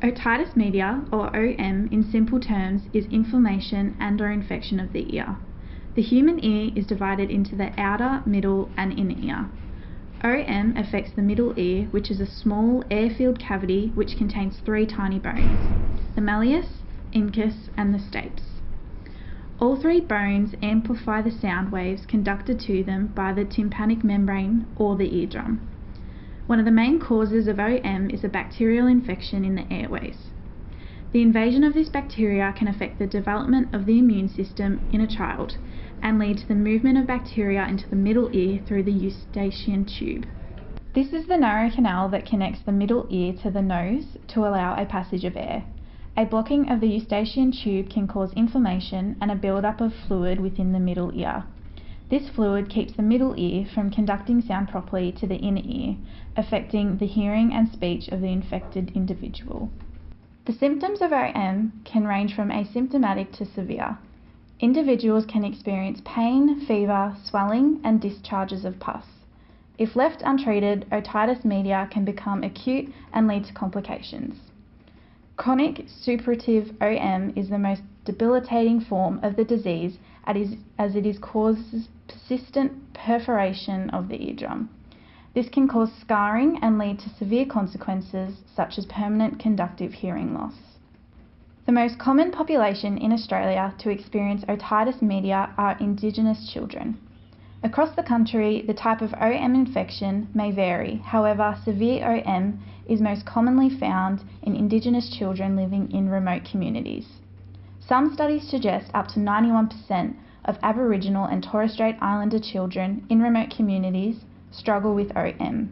Otitis media, or OM in simple terms, is inflammation and/or infection of the ear. The human ear is divided into the outer, middle, and inner ear. OM affects the middle ear, which is a small air-filled cavity which contains 3 tiny bones: the malleus, incus, and the stapes. All 3 bones amplify the sound waves conducted to them by the tympanic membrane or the eardrum. One of the main causes of OM is a bacterial infection in the airways. The invasion of this bacteria can affect the development of the immune system in a child and lead to the movement of bacteria into the middle ear through the eustachian tube. This is the narrow canal that connects the middle ear to the nose to allow a passage of air. A blocking of the eustachian tube can cause inflammation and a build-up of fluid within the middle ear. This fluid keeps the middle ear from conducting sound properly to the inner ear, affecting the hearing and speech of the infected individual. The symptoms of OM can range from asymptomatic to severe. Individuals can experience pain, fever, swelling, and discharges of pus. If left untreated, otitis media can become acute and lead to complications. Chronic suppurative OM is the most debilitating form of the disease as it causes persistent perforation of the eardrum. This can cause scarring and lead to severe consequences such as permanent conductive hearing loss. The most common population in Australia to experience otitis media are Indigenous children. Across the country, the type of OM infection may vary. However, severe OM is most commonly found in Indigenous children living in remote communities. Some studies suggest up to 91% of Aboriginal and Torres Strait Islander children in remote communities struggle with OM.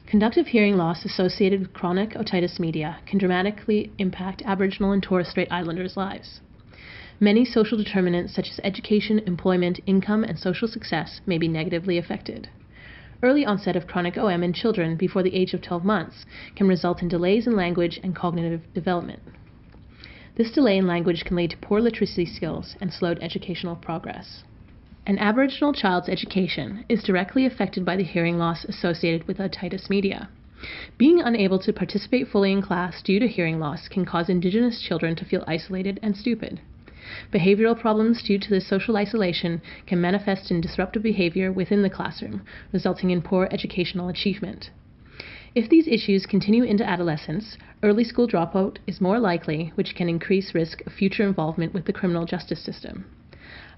Conductive hearing loss associated with chronic otitis media can dramatically impact Aboriginal and Torres Strait Islanders' lives. Many social determinants such as education, employment, income, and social success may be negatively affected. Early onset of chronic OM in children before the age of 12 months can result in delays in language and cognitive development. This delay in language can lead to poor literacy skills and slowed educational progress. An Aboriginal child's education is directly affected by the hearing loss associated with otitis media. Being unable to participate fully in class due to hearing loss can cause Indigenous children to feel isolated and stupid. Behavioral problems due to this social isolation can manifest in disruptive behavior within the classroom, resulting in poor educational achievement. If these issues continue into adolescence, early school dropout is more likely, which can increase risk of future involvement with the criminal justice system.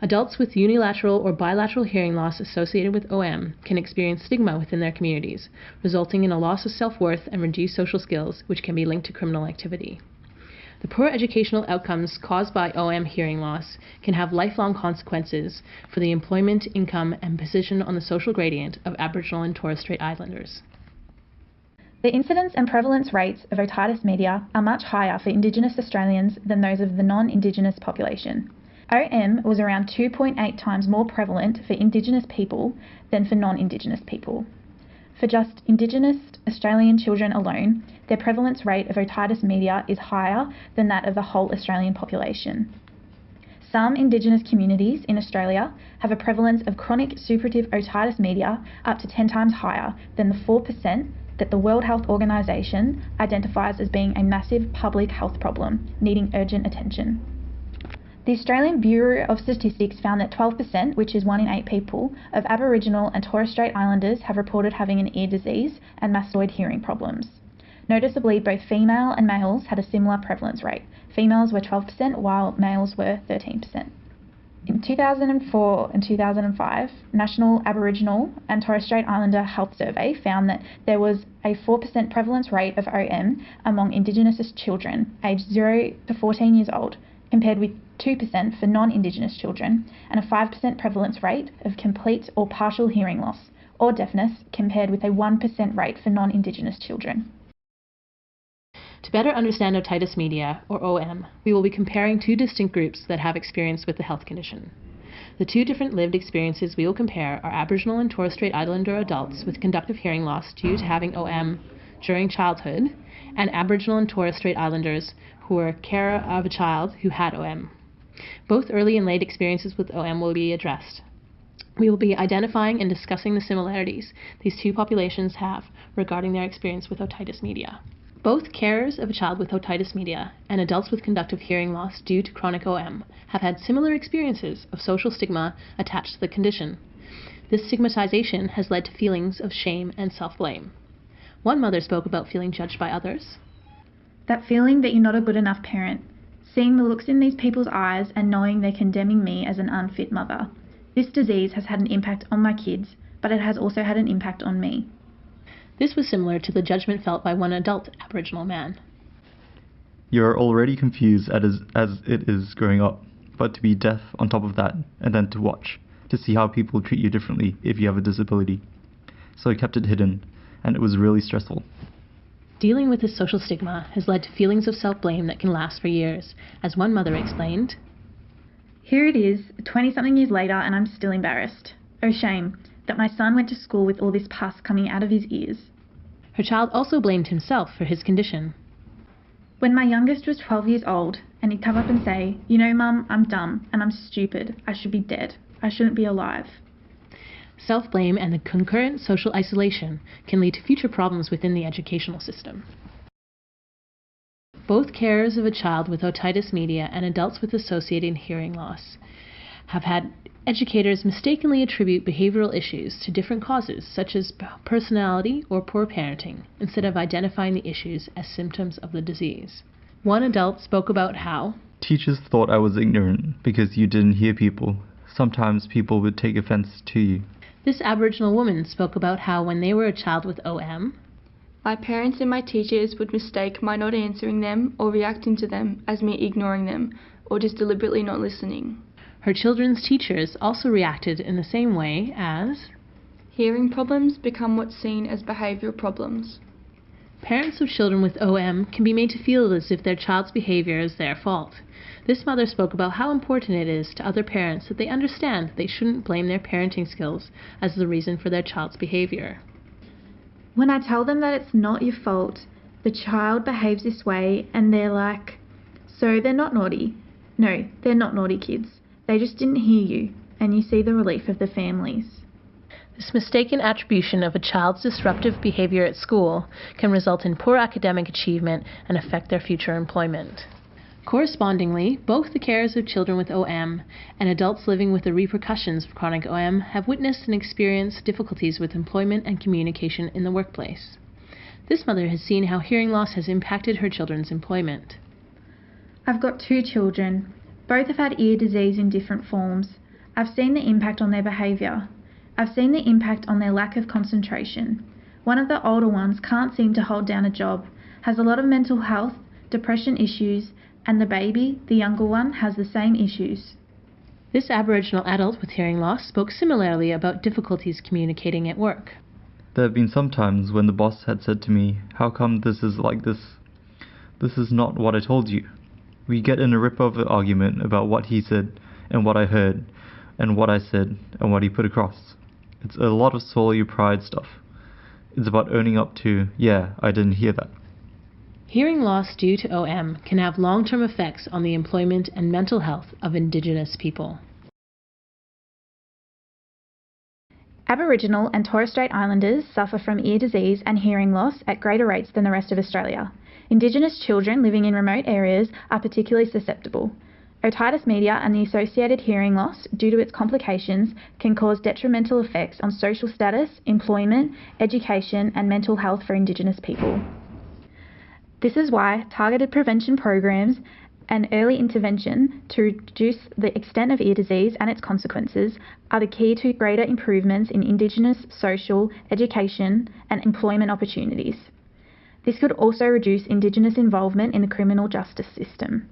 Adults with unilateral or bilateral hearing loss associated with OM can experience stigma within their communities, resulting in a loss of self-worth and reduced social skills, which can be linked to criminal activity. The poor educational outcomes caused by OM hearing loss can have lifelong consequences for the employment, income, and position on the social gradient of Aboriginal and Torres Strait Islanders. The incidence and prevalence rates of otitis media are much higher for Indigenous Australians than those of the non-Indigenous population. OM was around 2.8 times more prevalent for Indigenous people than for non-Indigenous people. For just Indigenous Australian children alone, their prevalence rate of otitis media is higher than that of the whole Australian population. Some Indigenous communities in Australia have a prevalence of chronic suppurative otitis media up to 10 times higher than the 4% that the World Health Organization identifies as being a massive public health problem needing urgent attention. The Australian Bureau of Statistics found that 12%, which is 1 in 8 people, of Aboriginal and Torres Strait Islanders have reported having an ear disease and mastoid hearing problems. Noticeably, both female and males had a similar prevalence rate. Females were 12%, while males were 13%. In 2004 and 2005, National Aboriginal and Torres Strait Islander Health Survey found that there was a 4% prevalence rate of OM among Indigenous children aged 0 to 14 years old, compared with 2% for non-Indigenous children, and a 5% prevalence rate of complete or partial hearing loss or deafness, compared with a 1% rate for non-Indigenous children. To better understand otitis media, or OM, we will be comparing 2 distinct groups that have experience with the health condition. The 2 different lived experiences we will compare are Aboriginal and Torres Strait Islander adults with conductive hearing loss due to having OM during childhood, and Aboriginal and Torres Strait Islanders who were carer of a child who had OM. Both early and late experiences with OM will be addressed. We will be identifying and discussing the similarities these 2 populations have regarding their experience with otitis media. Both carers of a child with otitis media and adults with conductive hearing loss due to chronic OM have had similar experiences of social stigma attached to the condition. This stigmatization has led to feelings of shame and self-blame. One mother spoke about feeling judged by others. That feeling that you're not a good enough parent, seeing the looks in these people's eyes and knowing they're condemning me as an unfit mother. This disease has had an impact on my kids, but it has also had an impact on me. This was similar to the judgment felt by one adult Aboriginal man. You're already confused as it is growing up, but to be deaf on top of that, and then to watch, to see how people treat you differently if you have a disability. So I kept it hidden, and it was really stressful. Dealing with this social stigma has led to feelings of self-blame that can last for years, as one mother explained. Here it is, 20-something years later, and I'm still embarrassed. Oh shame, that my son went to school with all this pus coming out of his ears. Her child also blamed himself for his condition. When my youngest was 12 years old, and he'd come up and say, "You know, Mum, I'm dumb, and I'm stupid. I should be dead. I shouldn't be alive." Self-blame and the concurrent social isolation can lead to future problems within the educational system. Both carers of a child with otitis media and adults with associated hearing loss have had educators mistakenly attribute behavioral issues to different causes, such as personality or poor parenting, instead of identifying the issues as symptoms of the disease. One adult spoke about how Teachers thought I was ignorant because you didn't hear people. Sometimes people would take offense to you. This Aboriginal woman spoke about how when they were a child with OM, my parents and my teachers would mistake my not answering them or reacting to them as me ignoring them or just deliberately not listening. her children's teachers also reacted in the same way as hearing problems become what's seen as behavioural problems. Parents of children with OM can be made to feel as if their child's behavior is their fault. This mother spoke about how important it is to other parents that they understand they shouldn't blame their parenting skills as the reason for their child's behavior. When I tell them that it's not your fault, the child behaves this way and they're like, "So they're not naughty." No, they're not naughty kids. They just didn't hear you, and you see the relief of the families. This mistaken attribution of a child's disruptive behavior at school can result in poor academic achievement and affect their future employment. Correspondingly, both the carers of children with OM and adults living with the repercussions of chronic OM have witnessed and experienced difficulties with employment and communication in the workplace. This mother has seen how hearing loss has impacted her children's employment. I've got 2 children. Both have had ear disease in different forms. I've seen the impact on their behaviour. I've seen the impact on their lack of concentration. One of the older ones can't seem to hold down a job, has a lot of mental health, depression issues, and the baby, the younger one, has the same issues. This Aboriginal adult with hearing loss spoke similarly about difficulties communicating at work. There have been some times when the boss had said to me, "How come this is like this? This is not what I told you." We get in a rip-off argument about what he said and what I heard and what I said and what he put across. It's a lot of swallow your pride stuff. It's about owning up to, yeah, I didn't hear that. Hearing loss due to OM can have long-term effects on the employment and mental health of Indigenous people. Aboriginal and Torres Strait Islanders suffer from ear disease and hearing loss at greater rates than the rest of Australia. Indigenous children living in remote areas are particularly susceptible. Otitis media and the associated hearing loss due to its complications can cause detrimental effects on social status, employment, education and mental health for Indigenous people. This is why targeted prevention programs and early intervention to reduce the extent of ear disease and its consequences are the key to greater improvements in Indigenous social, education and employment opportunities. This could also reduce Indigenous involvement in the criminal justice system.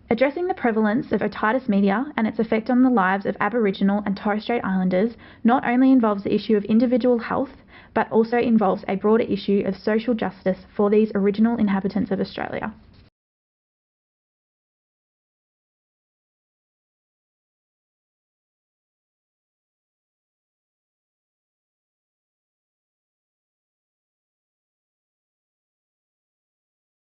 Addressing the prevalence of otitis media and its effect on the lives of Aboriginal and Torres Strait Islanders not only involves the issue of individual health, but also involves a broader issue of social justice for these original inhabitants of Australia.